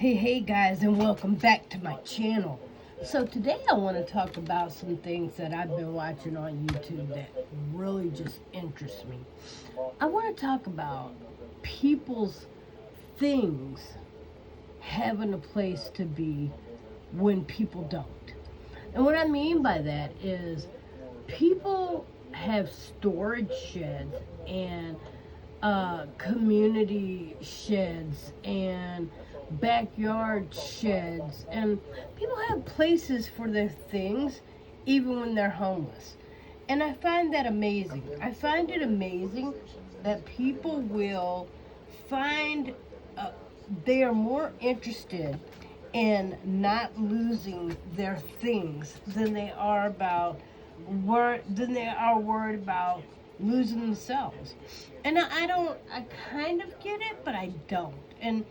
Hey guys, and welcome back to my channel. So today I want to talk about some things that I've been watching on YouTube that really just interest me. I want to talk about people's things having a place to be when people don't. And what I mean by that is people have storage sheds and community sheds and backyard sheds, and people have places for their things even when they're homeless. And I find that amazing. I find it amazing that people will find they are more interested in not losing their things than they are worried about losing themselves. And I kind of get it, but I don't. And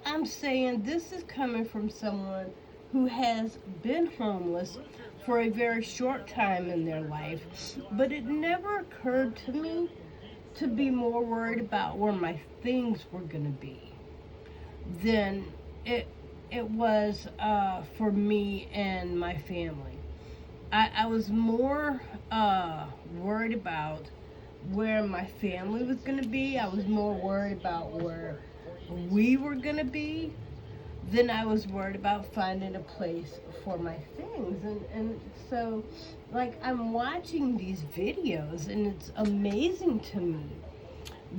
I'm saying this is coming from someone who has been homeless for a very short time in their life, but it never occurred to me to be more worried about where my things were going to be than it was for me and my family. I was more worried about where my family was going to be. I was more worried about where we were going to be than I was worried about finding a place for my things. And so, like, I'm watching these videos, and it's amazing to me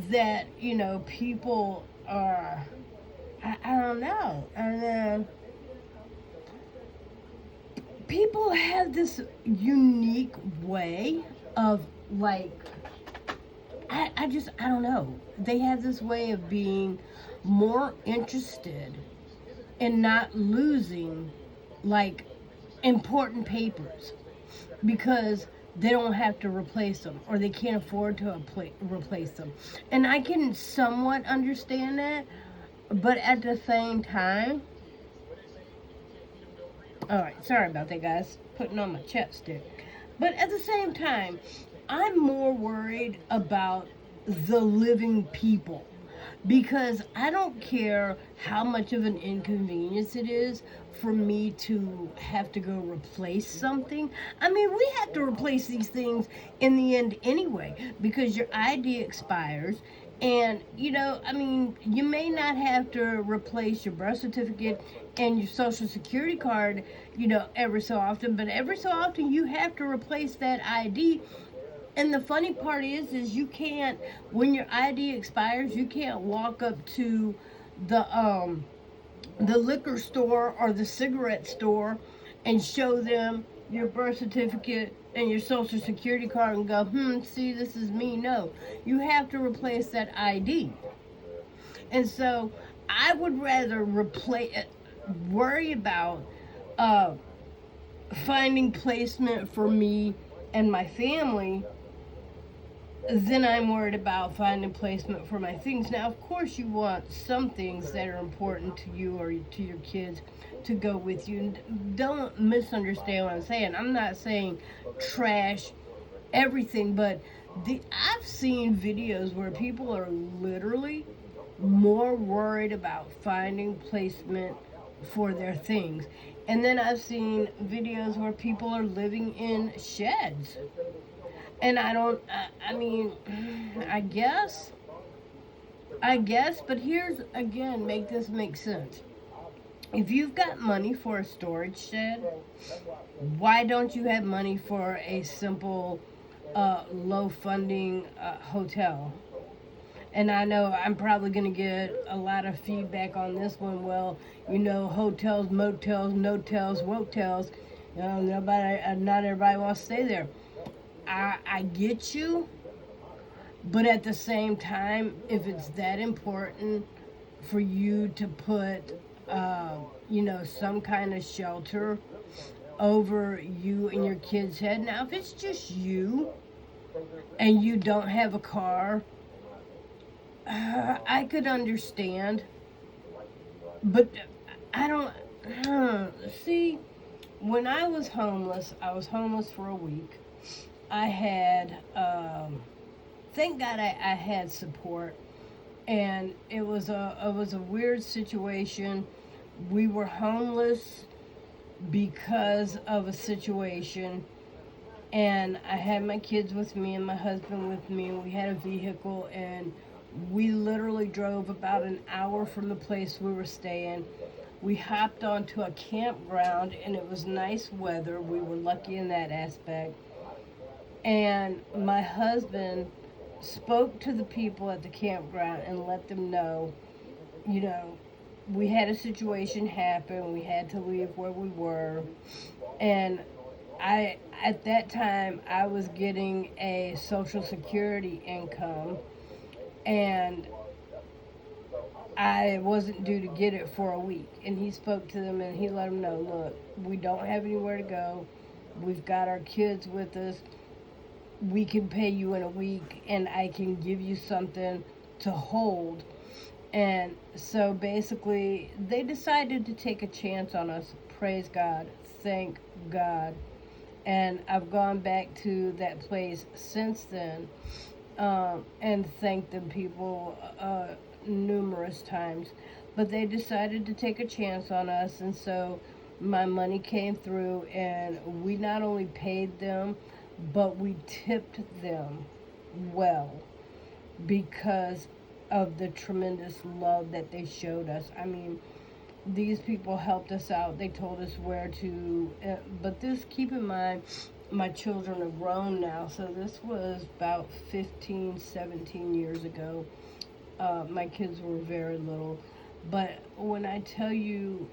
that, people are, I don't know. And then people have this unique way of, like, I don't know. They have this way of being more interested in not losing, like, important papers because they don't have to replace them, or they can't afford to replace them. And I can somewhat understand that, but at the same time, alright, sorry about that, guys, putting on my chapstick. But at the same time, I'm more worried about the living people, because I don't care how much of an inconvenience it is for me to have to go replace something. I mean, we have to replace these things in the end anyway, because your ID expires. And, you may not have to replace your birth certificate and your social security card, every so often, but every so often you have to replace that ID. And the funny part is you can't, when your ID expires, you can't walk up to the liquor store or the cigarette store and show them your birth certificate and your social security card and go, see, this is me. No, you have to replace that ID. And so I would rather worry about finding placement for me and my family than I'm worried about finding placement for my things. Now, of course, you want some things that are important to you or to your kids to go with you. And don't misunderstand what I'm saying. I'm not saying trash everything, but I've seen videos where people are literally more worried about finding placement for their things. And then I've seen videos where people are living in sheds. And I mean, I guess, but here's, again, make this make sense. If you've got money for a storage shed, why don't you have money for a simple, low funding hotel? And I know I'm probably going to get a lot of feedback on this one. Well, hotels, motels, no-tels, wotels, not everybody wants to stay there. I get you, but at the same time, if it's that important for you to put, some kind of shelter over you and your kid's head. Now, if it's just you and you don't have a car, I could understand, but I don't, see, when I was homeless for a week. I had, thank God I had support, and it was a weird situation. We were homeless because of a situation, and I had my kids with me and my husband with me, and we had a vehicle, and we literally drove about an hour from the place we were staying. We hopped onto a campground, and it was nice weather. We were lucky in that aspect. And my husband spoke to the people at the campground and let them know, you know, we had a situation happen. We had to leave where we were. And at that time, I was getting a Social Security income, and I wasn't due to get it for a week. And he spoke to them and he let them know, look, we don't have anywhere to go. We've got our kids with us. We can pay you in a week, and I can give you something to hold. And so basically, they decided to take a chance on us. Praise God. Thank God. And I've gone back to that place since then, and thanked them people numerous times. But they decided to take a chance on us, and so my money came through, and we not only paid them, but we tipped them well because of the tremendous love that they showed us. I mean, these people helped us out. They told us where to, but this, keep in mind, my children are grown now, so this was about 15, 17 years ago. My kids were very little. But when I tell you,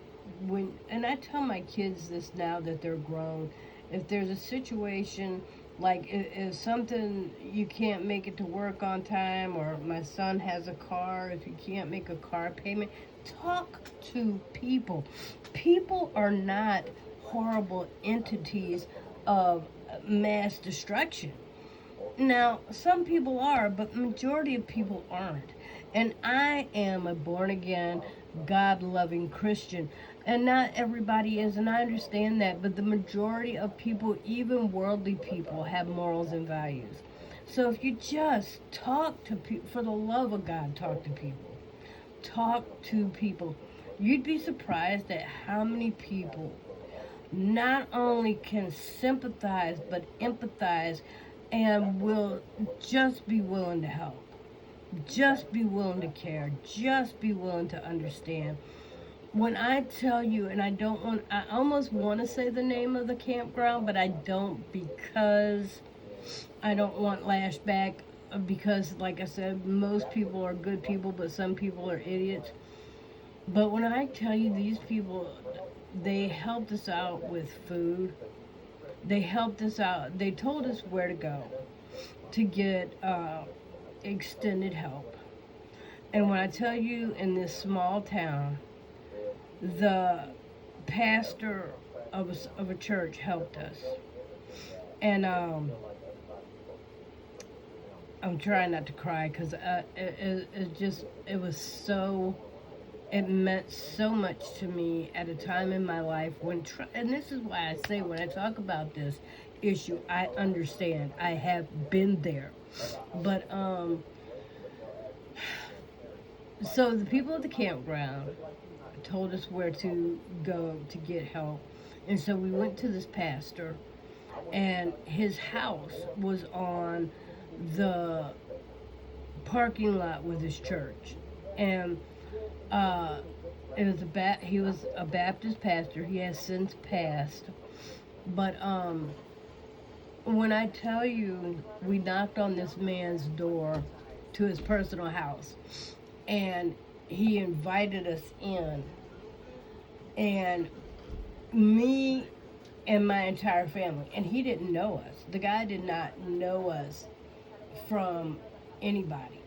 and I tell my kids this now that they're grown, if there's a situation, like if something, you can't make it to work on time, or my son has a car, if you can't make a car payment, talk to people. People are not horrible entities of mass destruction. Now, some people are, but the majority of people aren't. And I am a born again, God loving Christian. And not everybody is, and I understand that, but the majority of people, even worldly people, have morals and values. So if you just talk to people, for the love of God, talk to people. Talk to people. You'd be surprised at how many people not only can sympathize, but empathize, and will just be willing to help. Just be willing to care. Just be willing to understand. When I tell you, and I almost want to say the name of the campground, but I don't, because I don't want lashback, because, like I said, most people are good people, but some people are idiots. But when I tell you, these people, they helped us out with food. They helped us out. They told us where to go to get extended help. And when I tell you, in this small town, the pastor of a church helped us. And I'm trying not to cry, because it was so, it meant so much to me at a time in my life when, and this is why I say, when I talk about this issue, I understand. I have been there. But so the people at the campground told us where to go to get help. And so we went to this pastor, and his house was on the parking lot with his church. And it was he was a Baptist pastor. He has since passed. But when I tell you, we knocked on this man's door to his personal house, and he invited us in, and me and my entire family, and he didn't know us. The guy did not know us from anybody.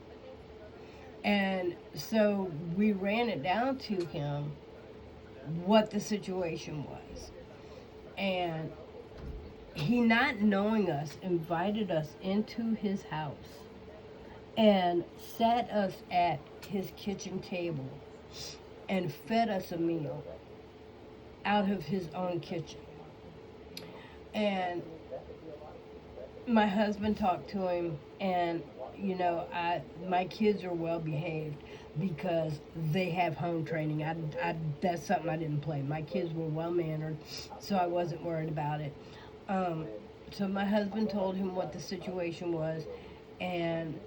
And so we ran it down to him what the situation was. And he, not knowing us, invited us into his house and sat us at his kitchen table and fed us a meal out of his own kitchen. And my husband talked to him, and my kids are well behaved. because they have home training. That's something I didn't play. My kids were well mannered, so I wasn't worried about it. Um, so my husband told him what the situation was, and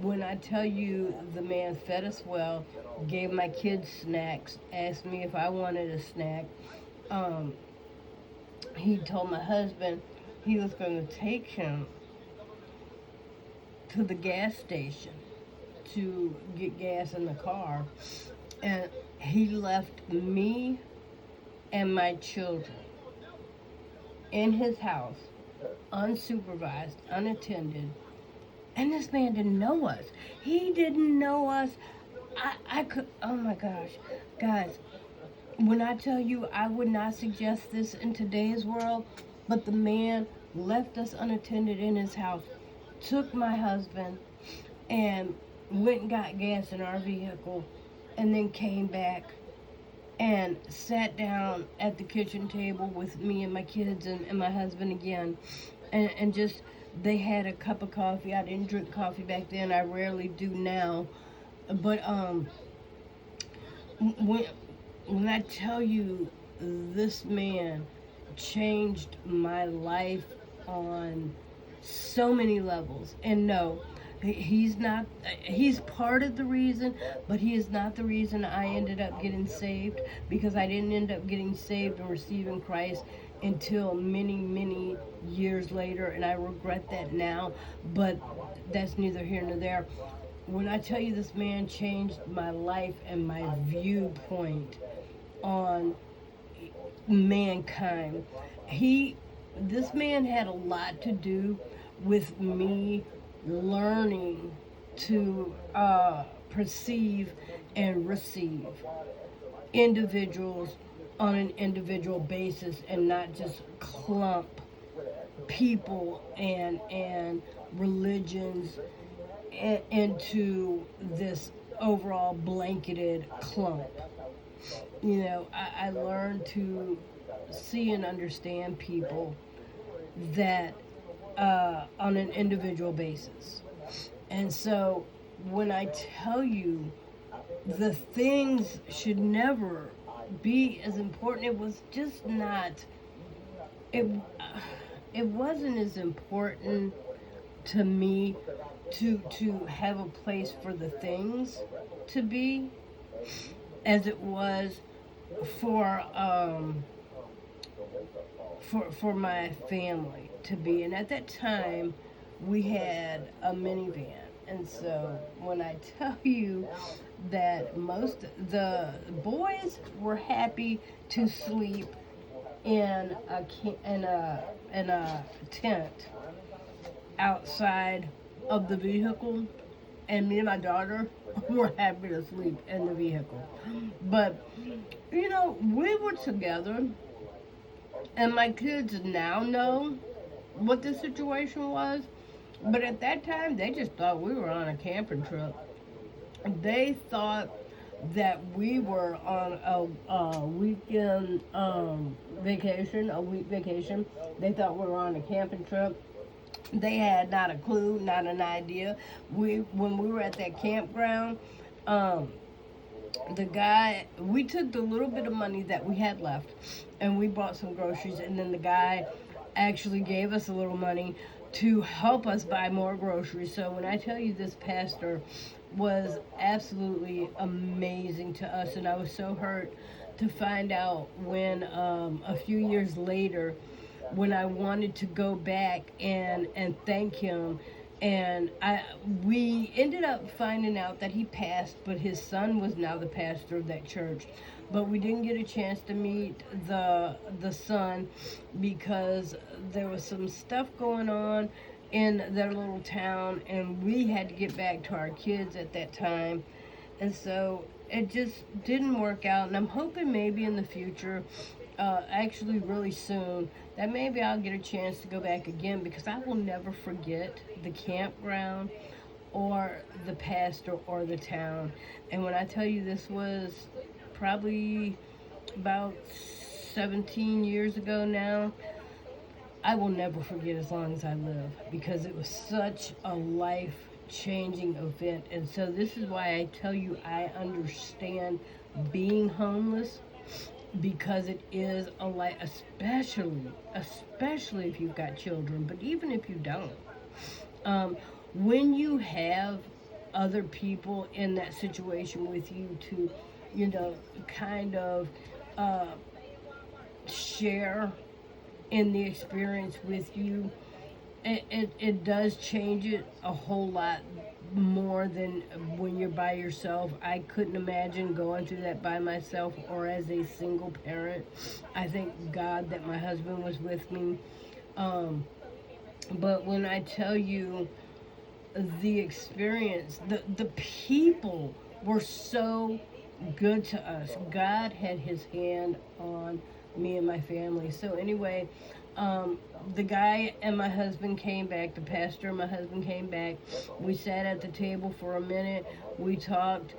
when I tell you the man fed us well, gave my kids snacks, asked me if I wanted a snack, um, he told my husband he was going to take him to the gas station to get gas in the car, and he left me and my children in his house, unsupervised, unattended. And this man didn't know us. He didn't know us. I could, oh my gosh. Guys, when I tell you I would not suggest this in today's world, but the man left us unattended in his house, took my husband, and went and got gas in our vehicle, and then came back and sat down at the kitchen table with me and my kids and my husband again, and just they had a cup of coffee. I didn't drink coffee back then. I rarely do now, but when I tell you this man changed my life on so many levels, and no, he's not, he's part of the reason, but he is not the reason I ended up getting saved, because I didn't end up getting saved and receiving Christ until many, many years later, and I regret that now, but that's neither here nor there. When I tell you this man changed my life and my viewpoint on mankind, this man had a lot to do with me learning to perceive and receive individuals on an individual basis, and not just clump people and religions into this overall blanketed clump. You know, I learned to see and understand people that on an individual basis. And so when I tell you the things should never be as important, it was just not, it wasn't as important to me to have a place for the things to be as it was for for my family to be. And at that time we had a minivan, and so when I tell you that most the boys were happy to sleep in a tent outside of the vehicle, and me and my daughter were happy to sleep in the vehicle. But you know, we were together, and my kids now know what the situation was, but at that time they just thought we were on a camping trip. They thought that we were on a weekend vacation, a week vacation. They thought we were on a camping trip. They had not a clue, not an idea. When we were at that campground, the guy, we took the little bit of money that we had left, and we bought some groceries, and then the guy actually gave us a little money to help us buy more groceries. So when I tell you, this pastor was absolutely amazing to us, and I was so hurt to find out when a few years later, when I wanted to go back and thank him, and we ended up finding out that he passed, but his son was now the pastor of that church. But we didn't get a chance to meet the son because there was some stuff going on in their little town, and we had to get back to our kids at that time, and so it just didn't work out. And I'm hoping maybe in the future, actually really soon, that maybe I'll get a chance to go back again, because I will never forget the campground or the pastor or the town. And when I tell you, this was probably about 17 years ago now, I will never forget as long as I live, because it was such a life changing event. And so this is why I tell you I understand being homeless, because it is a life, especially if you've got children, but even if you don't. Um, when you have other people in that situation with you to, kind of uh, share in the experience with you, it does change it a whole lot more than when you're by yourself. I couldn't imagine going through that by myself or as a single parent. I thank God that my husband was with me. But when I tell you the experience, the people were so good to us. God had his hand on me and my family. So anyway, the guy and my husband came back, the pastor and my husband came back. We sat at the table for a minute. We talked.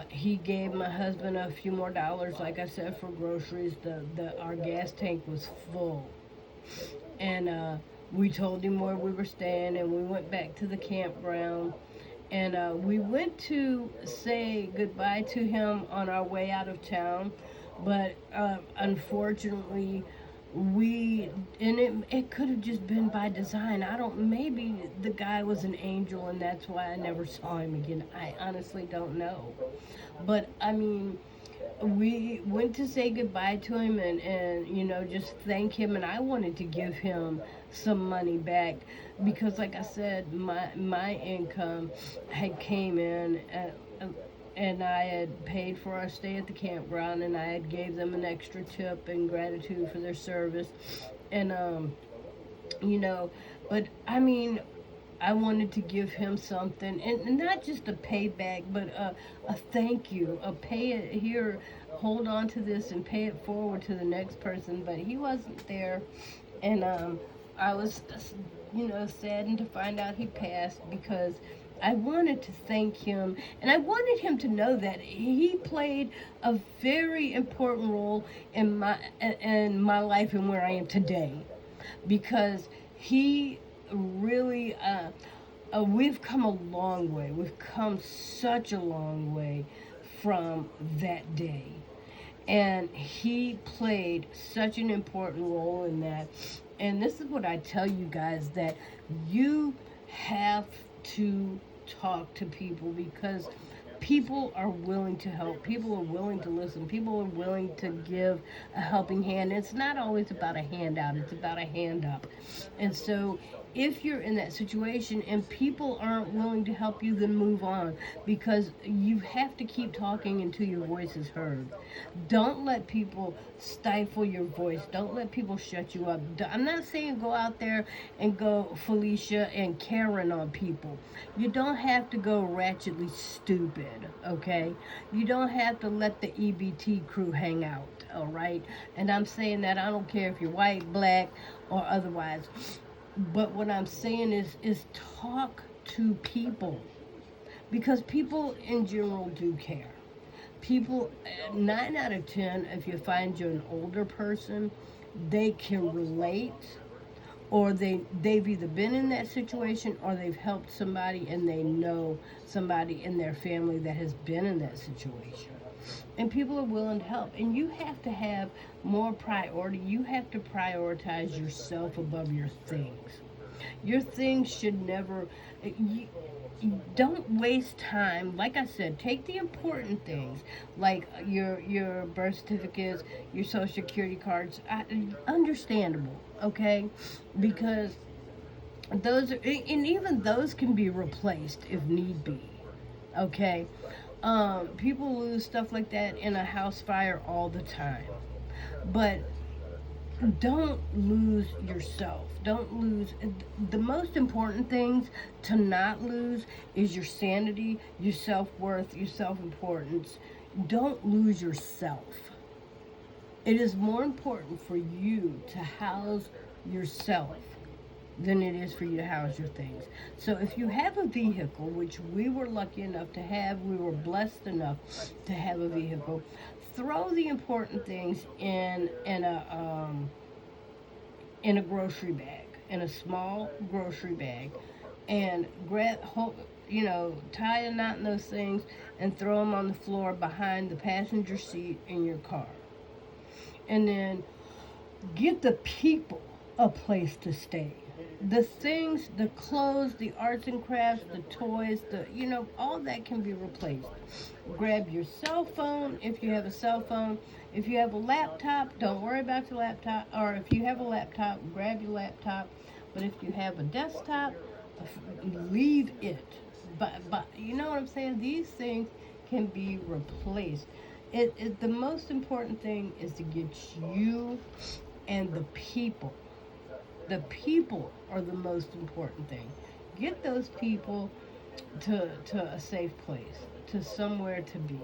He gave my husband a few more dollars, like I said, for groceries. Our gas tank was full. And we told him where we were staying, and we went back to the campground. And we went to say goodbye to him on our way out of town, but unfortunately, it could have just been by design. Maybe the guy was an angel, and that's why I never saw him again. I honestly don't know. But I mean, we went to say goodbye to him and just thank him, and I wanted to give him some money back because, like I said, my income had came in and I had paid for our stay at the campground, and I had gave them an extra tip in gratitude for their service. And but I mean, I wanted to give him something, and not just a payback, but a thank you, a pay it here, hold on to this and pay it forward to the next person. But he wasn't there, and I was, saddened to find out he passed, because I wanted to thank him, and I wanted him to know that he played a very important role in my life and where I am today, because he really we've come a long way. We've come such a long way from that day, and he played such an important role in that. And this is what I tell you guys, that you have to talk to people, because people are willing to help. People are willing to listen. People are willing to give a helping hand. It's not always about a handout. It's about a hand up. And so if you're in that situation and people aren't willing to help you, then move on, because you have to keep talking until your voice is heard. Don't let people stifle your voice. Don't let people shut you up. I'm not saying go out there and go Felicia and Karen on people. You don't have to go ratchetly stupid, okay? You don't have to let the EBT crew hang out, all right? And I'm saying that I don't care if you're white, black, or otherwise. But what I'm saying is talk to people, because people in general do care. People, 9 out of 10, if you find you're an older person, they can relate, or they've either been in that situation or they've helped somebody and they know somebody in their family that has been in that situation. And people are willing to help. And you have to have more priority. You have to prioritize yourself above your things. Your things should never... don't waste time. Like I said, take the important things, like your birth certificates, your social security cards. Understandable, okay? Because those are, and even those can be replaced if need be, okay? People lose stuff like that in a house fire all the time, but don't lose yourself. Don't lose. The most important things to not lose is your sanity, your self-worth, your self-importance. Don't lose yourself. It is more important for you to house yourself than it is for you to house your things. So if you have a vehicle, which we were lucky enough to have, we were blessed enough to have a vehicle, throw the important things in a grocery bag, in a small grocery bag. and tie a knot in those things and throw them on the floor behind the passenger seat in your car. And then give the people a place to stay. The things, the clothes, the arts and crafts, the toys, all that can be replaced. Grab your cell phone if you have a cell phone. If you have a laptop, don't worry about your laptop. Or if you have a laptop, grab your laptop. But if you have a desktop, leave it. But you know what I'm saying? These things can be replaced. The most important thing is to get you and the people. The people are the most important thing. Get those people to a safe place, to somewhere to be.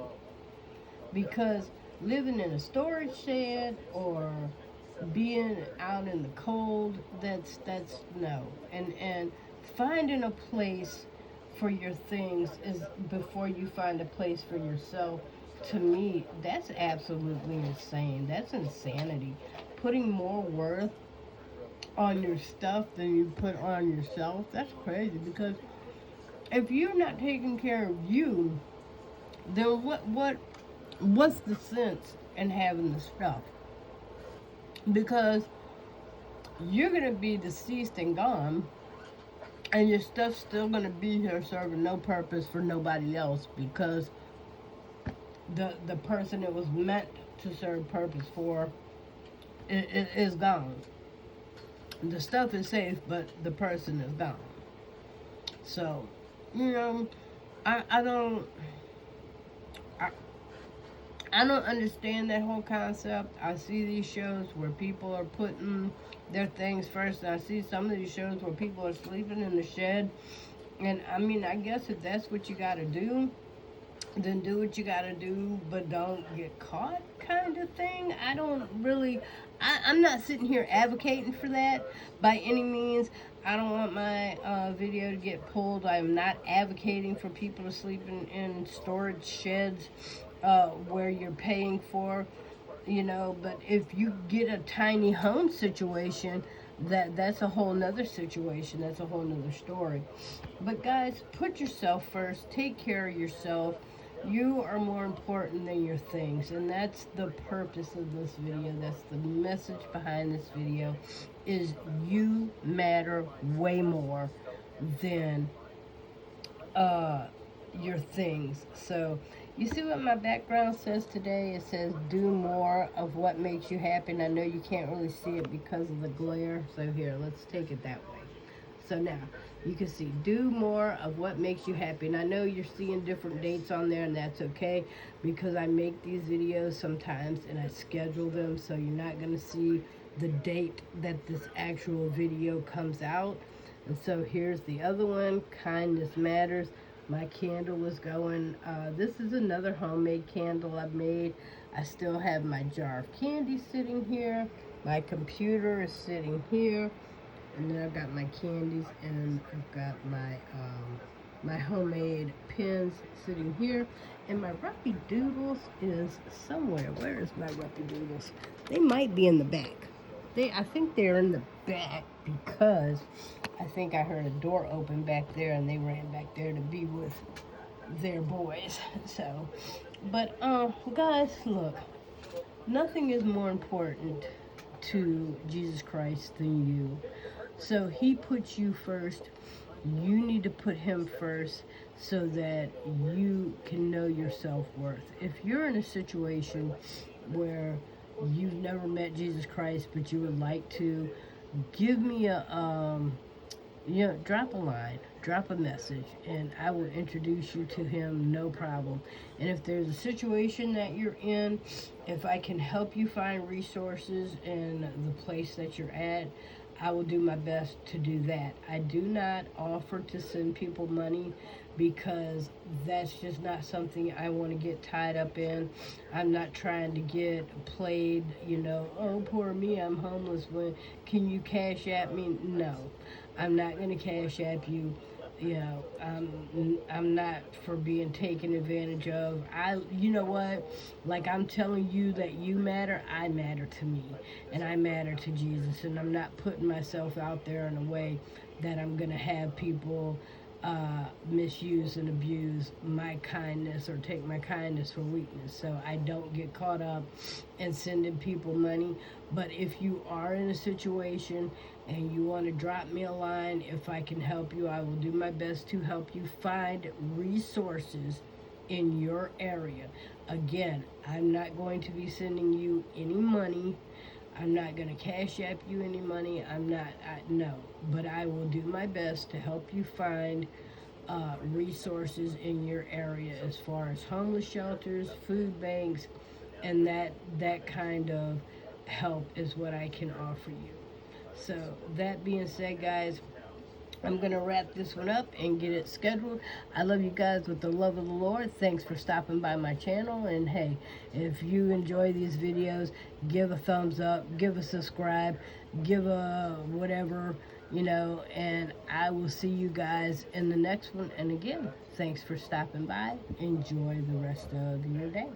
Because living in a storage shed or being out in the cold, that's no. And finding a place for your things is before you find a place for yourself. To me, that's absolutely insane. That's insanity. Putting more worth on your stuff than you put on yourself, that's crazy. Because if you're not taking care of you, then what's the sense in having the stuff? Because you're gonna be deceased and gone, and your stuff's still gonna be here serving no purpose for nobody else, because the person it was meant to serve purpose for is gone. The stuff is safe, but the person is gone. So, I don't understand that whole concept. I see these shows where people are putting their things first, and I see some of these shows where people are sleeping in the shed. And I mean, I guess if that's what you gotta do, then do what you gotta do, but don't get caught, kind of thing. I'm not sitting here advocating for that by any means. I don't want my video to get pulled. I'm not advocating for people to sleep in storage sheds where you're paying for, but if you get a tiny home situation, that's a whole nother situation. That's a whole nother story. But guys, put yourself first. Take care of yourself. You are more important than your things, and that's the purpose of this video. That's the message behind this video, is you matter way more than your things. So you see what my background says today? It says do more of what makes you happy. And I know you can't really see it because of the glare, so here, let's take it that way. So now you can see do more of what makes you happy. And I know you're seeing different dates on there, and that's okay, because I make these videos sometimes and I schedule them, so you're not going to see the date that this actual video comes out. And so here's the other one, kindness matters. My candle was going. This is another homemade candle I've made. I still have my jar of candy sitting here. My computer is sitting here. And then I've got my candies, and I've got my homemade pins sitting here. And my Ruppy Doodles is somewhere. Where is my Ruppy Doodles? They might be in the back. I think they're in the back, because I think I heard a door open back there, and they ran back there to be with their boys. So, but guys, look, nothing is more important to Jesus Christ than you. So he puts you first. You need to put him first so that you can know your self-worth. If you're in a situation where you've never met Jesus Christ, but you would like to, give me drop a line, drop a message, and I will introduce you to him, no problem. And if there's a situation that you're in, if I can help you find resources in the place that you're at, I will do my best to do that. I do not offer to send people money, because that's just not something I want to get tied up in. I'm not trying to get played, oh, poor me, I'm homeless. Can you cash app me? No, I'm not going to cash app you. I'm not for being taken advantage of. You know what? Like, I'm telling you that you matter, I matter to me, and I matter to Jesus, and I'm not putting myself out there in a way that I'm going to have people misuse and abuse my kindness or take my kindness for weakness. So I don't get caught up in sending people money. But if you are in a situation and you want to drop me a line, if I can help you, I will do my best to help you find resources in your area. Again, I'm not going to be sending you any money. I'm not going to cash app you any money. No. But I will do my best to help you find resources in your area as far as homeless shelters, food banks, and that kind of help is what I can offer you. So that being said, guys, I'm going to wrap this one up and get it scheduled. I love you guys with the love of the Lord. Thanks for stopping by my channel. And hey, if you enjoy these videos, give a thumbs up, give a subscribe, give a whatever, and I will see you guys in the next one. And again, thanks for stopping by. Enjoy the rest of your day.